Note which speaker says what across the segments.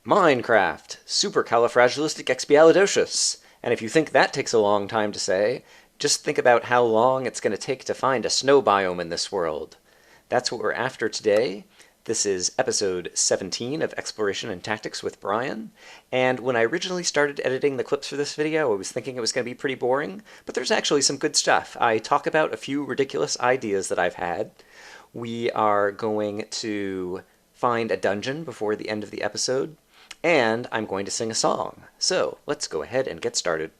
Speaker 1: Minecraft, supercalifragilisticexpialidocious. And if you think that takes a long time to say, just think about how long it's going to take to find a snow biome in this world. That's what we're after today. This is episode 17 of Exploration and Tactics with Brian. And when I originally started editing the clips for this video, I was thinking it was going to be pretty boring, but there's actually some good stuff. I talk about a few ridiculous ideas that I've had. We are going to find a dungeon before the end of the episode, and I'm going to sing a song. So let's go ahead and get started.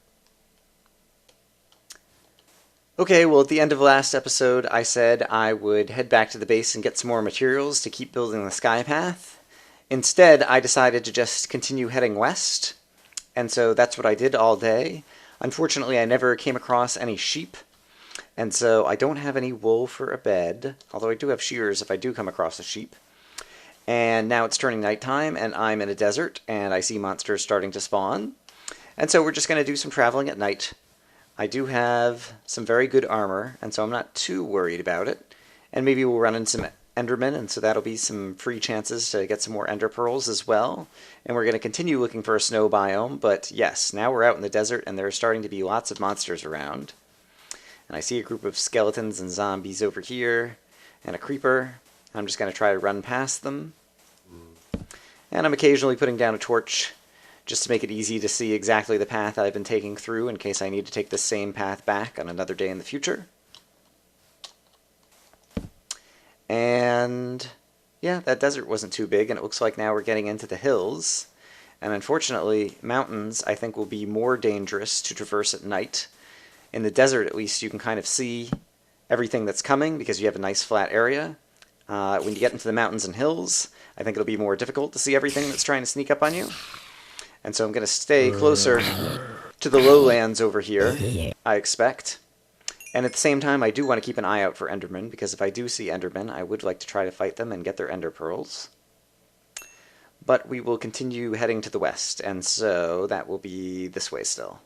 Speaker 1: Okay, well, at the end of last episode, I said I would head back to the base and get some more materials to keep building the sky path. Instead, I decided to just continue heading west, and so that's what I did all day. Unfortunately, I never came across any sheep, and so I don't have any wool for a bed, although I do have shears if I do come across a sheep. And now it's turning nighttime, and I'm in a desert, and I see monsters starting to spawn. And so we're just going to do some traveling at night. I do have some very good armor, and so I'm not too worried about it. And maybe we'll run into some endermen, and so that'll be some free chances to get some more ender pearls as well. And we're going to continue looking for a snow biome, but yes, now we're out in the desert, and there are starting to be lots of monsters around. And I see a group of skeletons and zombies over here, and a creeper. I'm just going to try to run past them. And I'm occasionally putting down a torch just to make it easy to see exactly the path I've been taking through in case I need to take the same path back on another day in the future. And yeah, that desert wasn't too big, and it looks like now we're getting into the hills. And unfortunately, mountains, I think, will be more dangerous to traverse at night. In the desert, at least, you can kind of see everything that's coming because you have a nice flat area. When you get into the mountains and hills, I think it'll be more difficult to see everything that's trying to sneak up on you. And so I'm going to stay closer to the lowlands over here, I expect. And at the same time, I do want to keep an eye out for endermen, because if I do see endermen, I would like to try to fight them and get their ender pearls. But we will continue heading to the west, and so that will be this way still.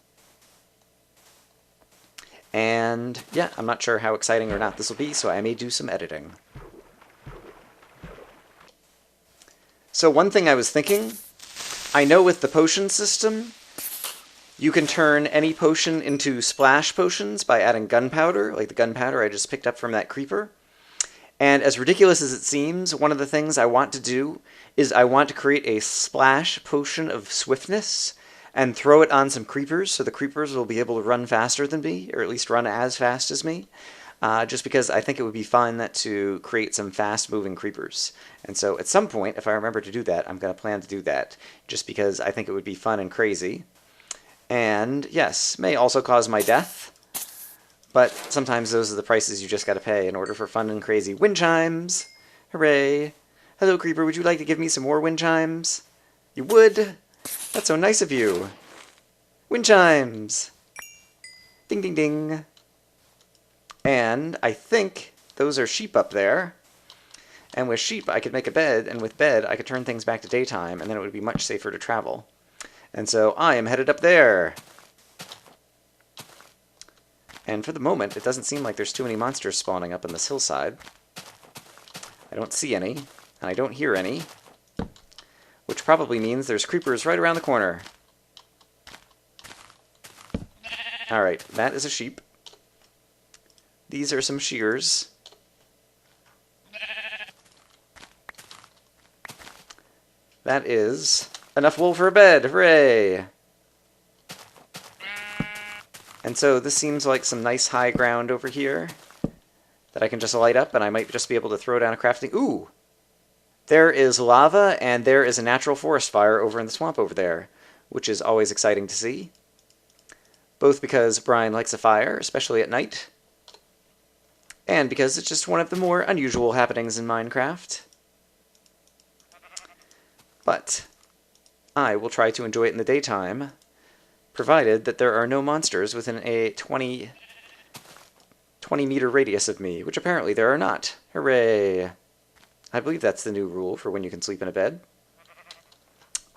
Speaker 1: And yeah, I'm not sure how exciting or not this will be, so I may do some editing. So one thing I was thinking, I know with the potion system, you can turn any potion into splash potions by adding gunpowder, like the gunpowder I just picked up from that creeper. And as ridiculous as it seems, one of the things I want to do is I want to create a splash potion of swiftness and throw it on some creepers, so the creepers will be able to run faster than me, or at least run as fast as me. Just because I think it would be fun to create some fast-moving creepers. And so at some point, if I remember to do that, I'm going to plan to do that, just because I think it would be fun and crazy. And yes, may also cause my death, but sometimes those are the prices you just got to pay in order for fun and crazy. Wind chimes! Hooray! Hello, creeper, would you like to give me some more wind chimes? You would? That's so nice of you. Wind chimes! Ding, ding, ding. And I think those are sheep up there. And with sheep, I could make a bed, and with bed, I could turn things back to daytime, and then it would be much safer to travel. And so I am headed up there. And for the moment, it doesn't seem like there's too many monsters spawning up on this hillside. I don't see any, and I don't hear any, which probably means there's creepers right around the corner. Alright, that is a sheep. These are some shears. That is enough wool for a bed. Hooray! And so this seems like some nice high ground over here that I can just light up, and I might just be able to throw down a crafting... Ooh! There is lava, and there is a natural forest fire over in the swamp over there, which is always exciting to see. Both because Brian likes a fire, especially at night, and because it's just one of the more unusual happenings in Minecraft. But I will try to enjoy it in the daytime, provided that there are no monsters within a 20 meter radius of me, which apparently there are not. Hooray! I believe that's the new rule for when you can sleep in a bed.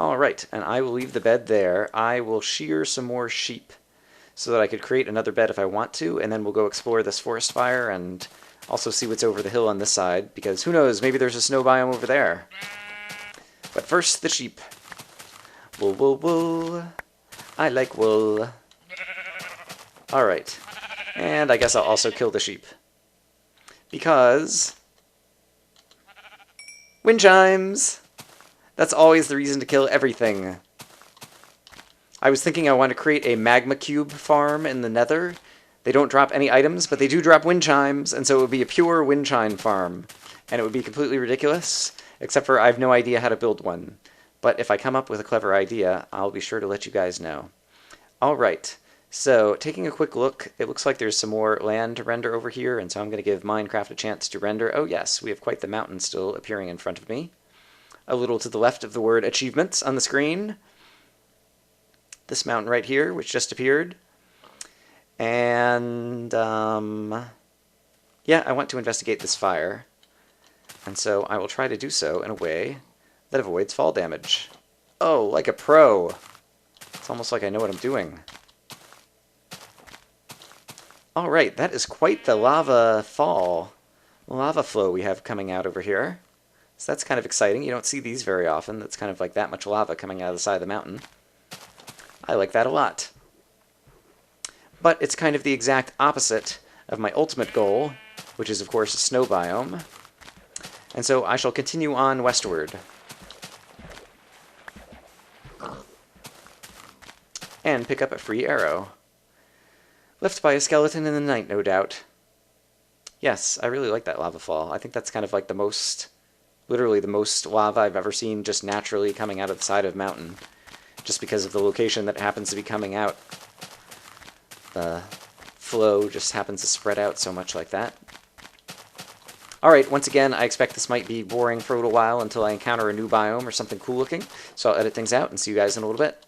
Speaker 1: Alright, and I will leave the bed there. I will shear some more sheep so that I could create another bed if I want to, and then we'll go explore this forest fire and also see what's over the hill on this side, because who knows, maybe there's a snow biome over there. But first, the sheep. Wool, wool, wool. I like wool. Alright. And I guess I'll also kill the sheep. Because... wind chimes! That's always the reason to kill everything. I was thinking I want to create a magma cube farm in the nether. They don't drop any items, but they do drop wind chimes, and so it would be a pure wind chime farm. And it would be completely ridiculous, except for I have no idea how to build one. But if I come up with a clever idea, I'll be sure to let you guys know. Alright, so taking a quick look, it looks like there's some more land to render over here, and so I'm going to give Minecraft a chance to render. Oh yes, we have quite the mountain still appearing in front of me. A little to the left of the word achievements on the screen. This mountain right here, which just appeared. And, yeah, I want to investigate this fire. And so I will try to do so in a way that avoids fall damage. Oh, like a pro! It's almost like I know what I'm doing. Alright, that is quite the lava fall. Lava flow we have coming out over here. So that's kind of exciting. You don't see these very often. That's kind of like that much lava coming out of the side of the mountain. I like that a lot. But it's kind of the exact opposite of my ultimate goal, which is, of course, a snow biome. And so I shall continue on westward. And pick up a free arrow. Left by a skeleton in the night, no doubt. Yes, I really like that lava fall. I think that's kind of like the most, literally the most lava I've ever seen just naturally coming out of the side of a mountain. Just because of the location that it happens to be coming out. The flow just happens to spread out so much like that. Alright, once again, I expect this might be boring for a little while until I encounter a new biome or something cool looking. So I'll edit things out and see you guys in a little bit.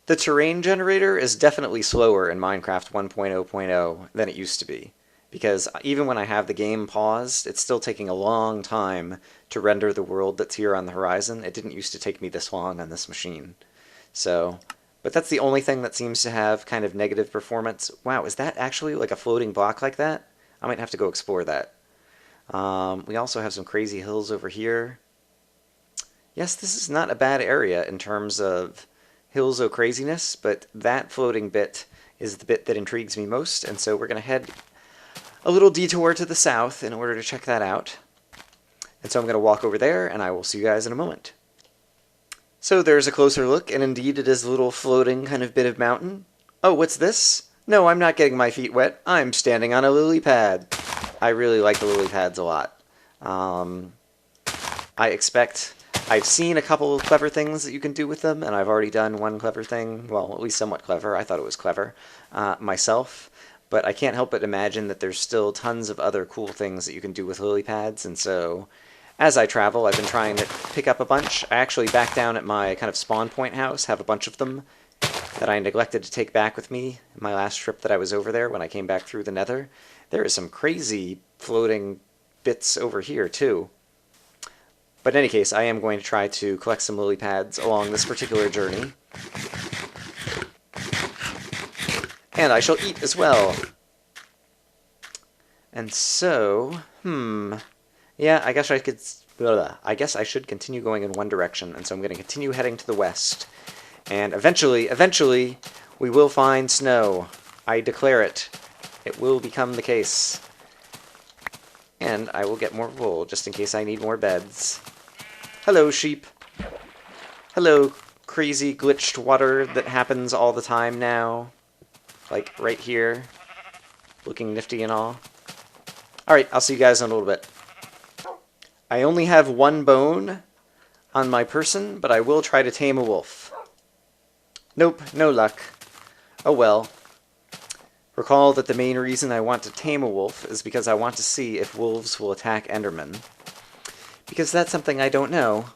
Speaker 1: The terrain generator is definitely slower in Minecraft 1.0.0 than it used to be. Because even when I have the game paused, it's still taking a long time to render the world that's here on the horizon. It didn't used to take me this long on this machine. So, but that's the only thing that seems to have kind of negative performance. Wow, is that actually like a floating block like that? I might have to go explore that. We also have some crazy hills over here. Yes, this is not a bad area in terms of hills o' craziness, but that floating bit is the bit that intrigues me most, and so we're going to head a little detour to the south in order to check that out. And so I'm going to walk over there, and I will see you guys in a moment. So there's a closer look, and indeed it is a little floating kind of bit of mountain. Oh, what's this? No, I'm not getting my feet wet. I'm standing on a lily pad. I really like the lily pads a lot. I've seen a couple of clever things that you can do with them, and I've already done one clever thing, well, at least somewhat clever. I thought it was clever myself. But I can't help but imagine that there's still tons of other cool things that you can do with lily pads, and so as I travel, I've been trying to pick up a bunch. I actually back down at my kind of spawn point house, have a bunch of them that I neglected to take back with me in my last trip that I was over there when I came back through the nether. There is some crazy floating bits over here, too. But in any case, I am going to try to collect some lily pads along this particular journey. And I shall eat as well. And so, yeah, I guess I should continue going in one direction, and so I'm going to continue heading to the west. And eventually, we will find snow. I declare it. It will become the case. And I will get more wool, just in case I need more beds. Hello, sheep. Hello, crazy glitched water that happens all the time now. Like, right here. Looking nifty and all. Alright, I'll see you guys in a little bit. I only have one bone on my person, but I will try to tame a wolf. Nope, no luck. Oh well. Recall that the main reason I want to tame a wolf is because I want to see if wolves will attack Endermen. Because that's something I don't know.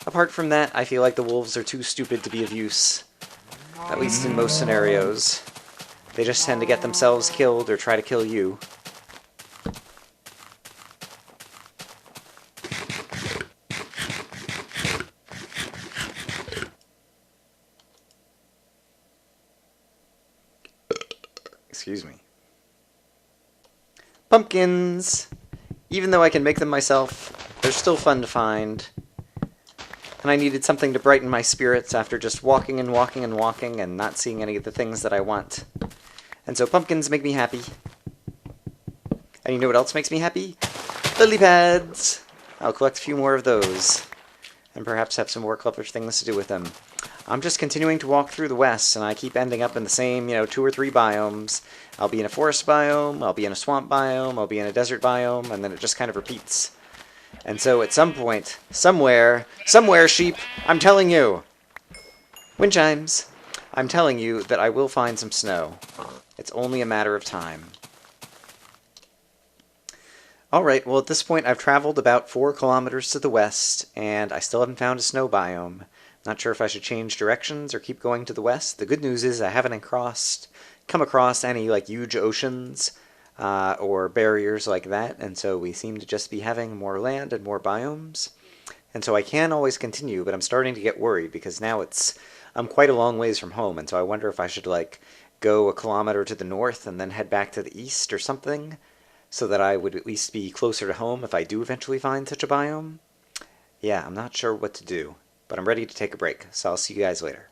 Speaker 1: Apart from that, I feel like the wolves are too stupid to be of use. At least in most scenarios. They just tend to get themselves killed or try to kill you. Excuse me. Pumpkins! Even though I can make them myself, they're still fun to find. and I needed something to brighten my spirits after just walking and walking and walking and not seeing any of the things that I want. And so pumpkins make me happy. And you know what else makes me happy? Lily pads! I'll collect a few more of those, and perhaps have some more clever things to do with them. I'm just continuing to walk through the West, and I keep ending up in the same, 2 or 3 biomes. I'll be in a forest biome, I'll be in a swamp biome, I'll be in a desert biome, and then it just kind of repeats. And so at some point, somewhere, sheep, I'm telling you! Wind chimes! I'm telling you that I will find some snow. It's only a matter of time. Alright, well at this point I've traveled about 4 kilometers to the west, and I still haven't found a snow biome. Not sure if I should change directions or keep going to the west. The good news is I haven't come across any huge oceans or barriers like that, and so we seem to just be having more land and more biomes. And so I can always continue, but I'm starting to get worried because now I'm quite a long ways from home, and so I wonder if I should go a kilometer to the north and then head back to the east or something, so that I would at least be closer to home if I do eventually find such a biome. Yeah, I'm not sure what to do, but I'm ready to take a break, so I'll see you guys later.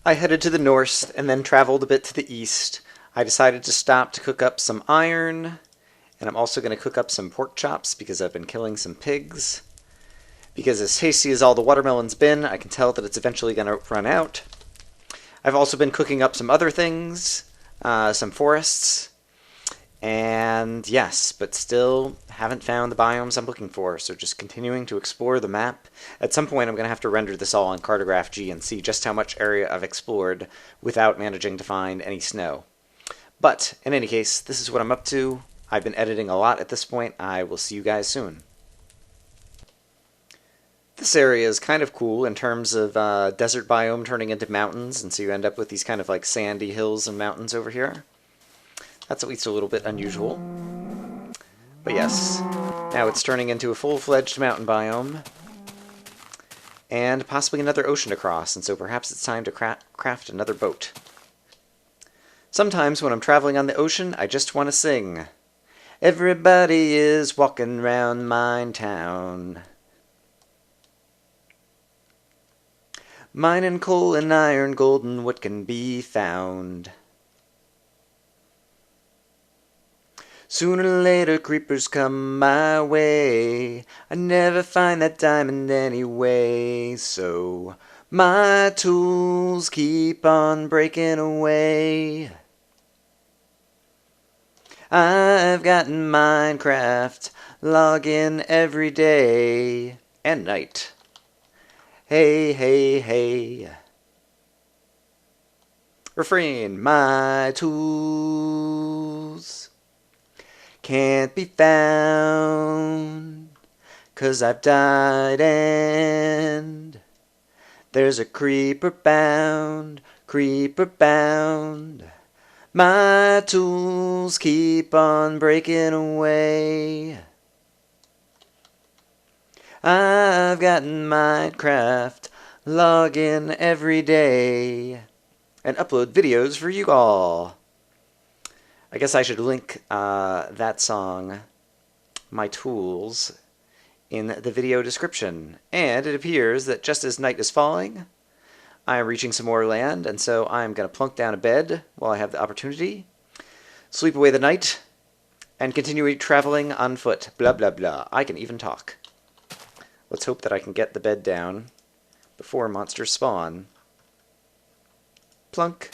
Speaker 1: I headed to the north and then traveled a bit to the east. I decided to stop to cook up some iron, and I'm also going to cook up some pork chops because I've been killing some pigs. Because as tasty as all the watermelon's been, I can tell that it's eventually going to run out. I've also been cooking up some other things, some forests, and yes, but still haven't found the biomes I'm looking for, so just continuing to explore the map. At some point I'm going to have to render this all on Cartograph G and see just how much area I've explored without managing to find any snow. But, in any case, this is what I'm up to. I've been editing a lot at this point. I will see you guys soon. This area is kind of cool in terms of desert biome turning into mountains, and so you end up with these kind of sandy hills and mountains over here. That's at least a little bit unusual. But yes, now it's turning into a full-fledged mountain biome, and possibly another ocean to cross, and so perhaps it's time to craft another boat. Sometimes when I'm traveling on the ocean, I just want to sing. Everybody is walking round mine town. Mining coal and iron, gold and what can be found. Sooner or later creepers come my way. I never find that diamond anyway. So my tools keep on breaking away. I've gotten Minecraft, login every day and night. Hey, hey, hey. Refrain, my tools can't be found, 'cause I've died and there's a creeper bound. My tools keep on breaking away. I've gotten Minecraft, log in every day, and upload videos for you all. I guess I should link that song, My Tools, in the video description. And it appears that just as night is falling, I am reaching some more land, and so I'm going to plunk down a bed while I have the opportunity, sleep away the night, and continue traveling on foot. Blah, blah, blah. I can even talk. Let's hope that I can get the bed down before monsters spawn. Plunk,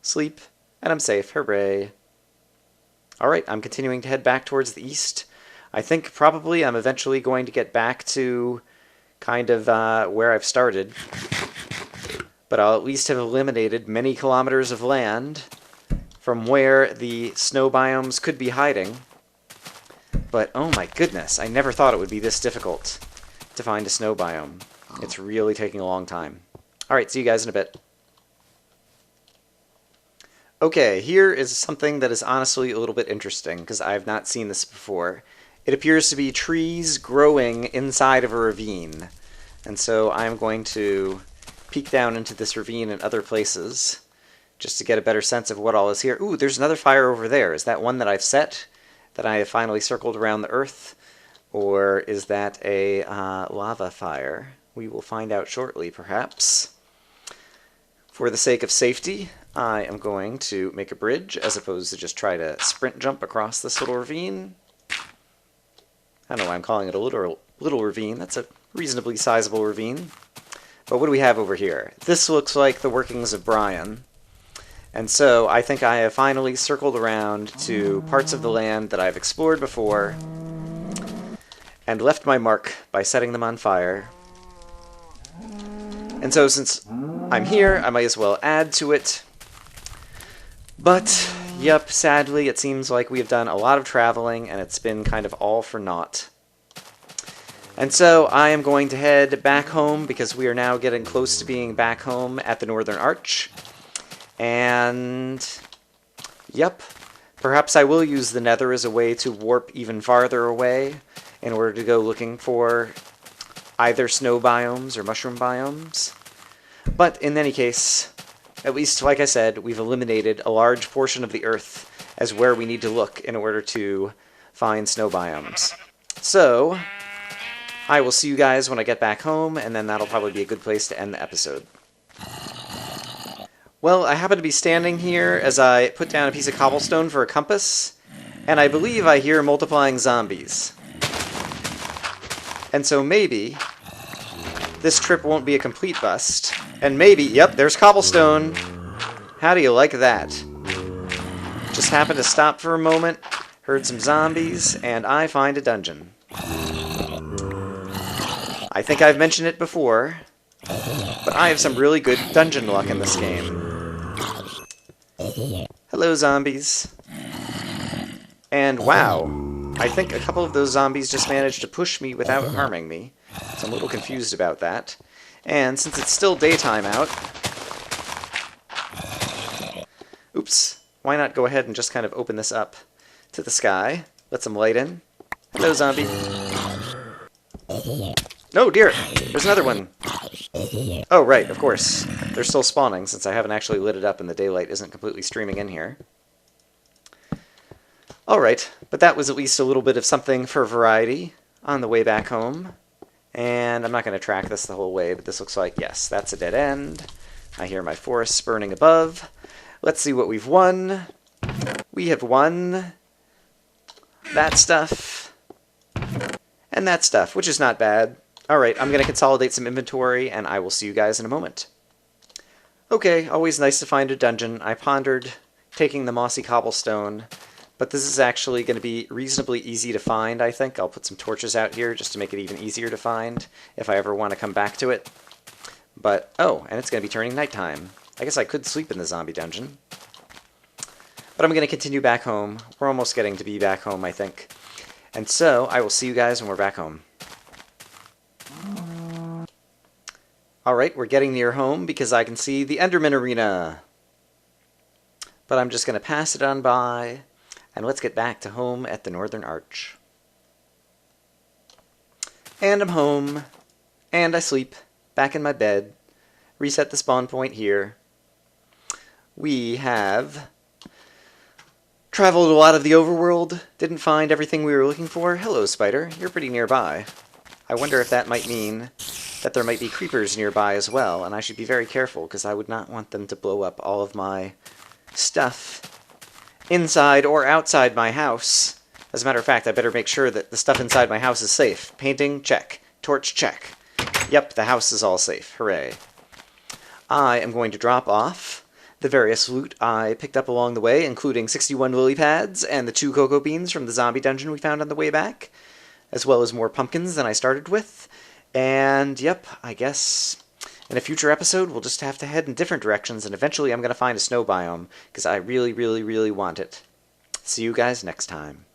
Speaker 1: sleep, and I'm safe. Hooray. Alright, I'm continuing to head back towards the east. I think probably I'm eventually going to get back to kind of where I've started. But I'll at least have eliminated many kilometers of land from where the snow biomes could be hiding. But oh my goodness, I never thought it would be this difficult to find a snow biome. It's really taking a long time. Alright, see you guys in a bit. Okay, here is something that is honestly a little bit interesting, because I've not seen this before. It appears to be trees growing inside of a ravine. And so I'm going to peek down into this ravine and other places, just to get a better sense of what all is here. Ooh, there's another fire over there. Is that one that I've set? That I have finally circled around the earth? Or is that a lava fire? We will find out shortly, perhaps. For the sake of safety, I am going to make a bridge as opposed to just try to sprint jump across this little ravine. I don't know why I'm calling it a little ravine. That's a reasonably sizable ravine. But what do we have over here? This looks like the workings of Brian. And so I think I have finally circled around to parts of the land that I've explored before and left my mark by setting them on fire. And so since I'm here, I might as well add to it. But, yep, sadly, it seems like we have done a lot of traveling, and it's been kind of all for naught. And so I am going to head back home, because we are now getting close to being back home at the Northern Arch. And, yep, perhaps I will use the Nether as a way to warp even farther away in order to go looking for either snow biomes or mushroom biomes. But in any case, at least, like I said, we've eliminated a large portion of the Earth as where we need to look in order to find snow biomes. So, I will see you guys when I get back home, and then that'll probably be a good place to end the episode. Well, I happen to be standing here as I put down a piece of cobblestone for a compass, and I believe I hear multiplying zombies. And so maybe this trip won't be a complete bust. And maybe, yep, there's cobblestone. How do you like that? Just happened to stop for a moment, heard some zombies, and I find a dungeon. I think I've mentioned it before, but I have some really good dungeon luck in this game. Hello, zombies. And wow. I think a couple of those zombies just managed to push me without harming me, so I'm a little confused about that. And since it's still daytime out... Oops. Why not go ahead and just kind of open this up to the sky? Let some light in. Hello, zombie. No, dear! There's another one! Oh, right, of course. They're still spawning, since I haven't actually lit it up and the daylight isn't completely streaming in here. Alright, but that was at least a little bit of something for variety on the way back home. And I'm not going to track this the whole way, but this looks like, yes, that's a dead end. I hear my forests burning above. Let's see what we've won. We have won that stuff and that stuff, which is not bad. Alright, I'm going to consolidate some inventory, and I will see you guys in a moment. Okay, always nice to find a dungeon. I pondered taking the mossy cobblestone, but this is actually going to be reasonably easy to find, I think. I'll put some torches out here just to make it even easier to find if I ever want to come back to it. But, oh, and it's going to be turning nighttime. I guess I could sleep in the zombie dungeon. But I'm going to continue back home. We're almost getting to be back home, I think. And so, I will see you guys when we're back home. Alright, we're getting near home because I can see the Enderman Arena. But I'm just going to pass it on by, and let's get back to home at the Northern Arch. And I'm home, and I sleep, back in my bed, reset the spawn point here. We have traveled a lot of the overworld, didn't find everything we were looking for. Hello, spider, you're pretty nearby. I wonder if that might mean that there might be creepers nearby as well, and I should be very careful, because I would not want them to blow up all of my stuff inside or outside my house. As a matter of fact, I better make sure that the stuff inside my house is safe. Painting, check. Torch, check. Yep, the house is all safe. Hooray. I am going to drop off the various loot I picked up along the way, including 61 lily pads and the 2 cocoa beans from the zombie dungeon we found on the way back, as well as more pumpkins than I started with. And, yep, I guess in a future episode we'll just have to head in different directions, and eventually I'm going to find a snow biome, because I really, really, really want it. See you guys next time.